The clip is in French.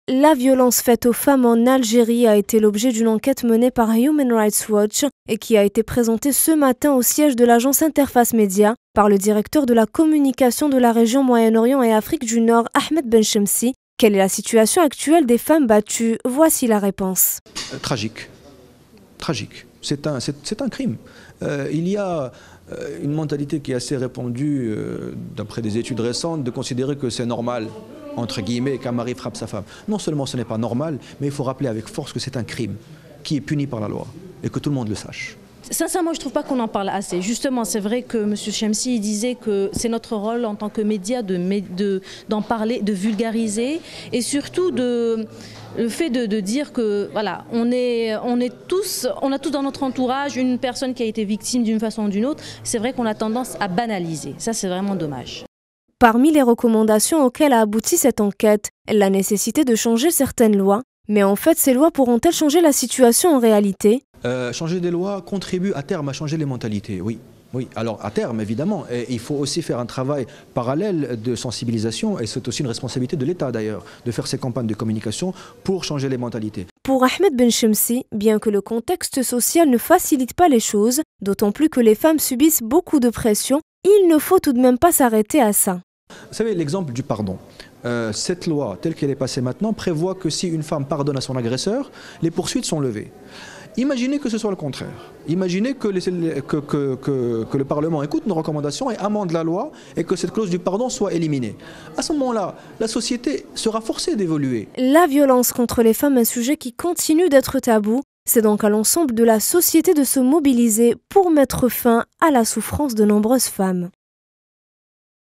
La violence faite aux femmes en Algérie a été l'objet d'une enquête menée par Human Rights Watch et qui a été présentée ce matin au siège de l'agence Interface Média par le directeur de la communication de la région Moyen-Orient et Afrique du Nord, Ahmed Benchemsi. Quelle est la situation actuelle des femmes battues? Voici la réponse. Tragique. Tragique. C'est un crime. Il y a une mentalité qui est assez répandue, d'après des études récentes, de considérer que c'est normal, entre guillemets, qu'un mari frappe sa femme. Non seulement ce n'est pas normal, mais il faut rappeler avec force que c'est un crime qui est puni par la loi et que tout le monde le sache. Sincèrement, je ne trouve pas qu'on en parle assez. Justement, c'est vrai que M. Chemsi disait que c'est notre rôle en tant que média d'en parler, de vulgariser et surtout le fait de dire que voilà, on a tous dans notre entourage une personne qui a été victime d'une façon ou d'une autre. C'est vrai qu'on a tendance à banaliser. Ça, c'est vraiment dommage. Parmi les recommandations auxquelles a abouti cette enquête, la nécessité de changer certaines lois. Mais en fait, ces lois pourront-elles changer la situation en réalité? Changer des lois contribue à terme à changer les mentalités, oui. Oui, alors à terme évidemment, et il faut aussi faire un travail parallèle de sensibilisation et c'est aussi une responsabilité de l'État d'ailleurs, de faire ces campagnes de communication pour changer les mentalités. Pour Ahmed Benchemsi, bien que le contexte social ne facilite pas les choses, d'autant plus que les femmes subissent beaucoup de pression, il ne faut tout de même pas s'arrêter à ça. Vous savez, l'exemple du pardon. Cette loi, telle qu'elle est passée maintenant, prévoit que si une femme pardonne à son agresseur, les poursuites sont levées. Imaginez que ce soit le contraire. Imaginez que le Parlement écoute nos recommandations et amende la loi et que cette clause du pardon soit éliminée. À ce moment-là, la société sera forcée d'évoluer. La violence contre les femmes est un sujet qui continue d'être tabou. C'est donc à l'ensemble de la société de se mobiliser pour mettre fin à la souffrance de nombreuses femmes.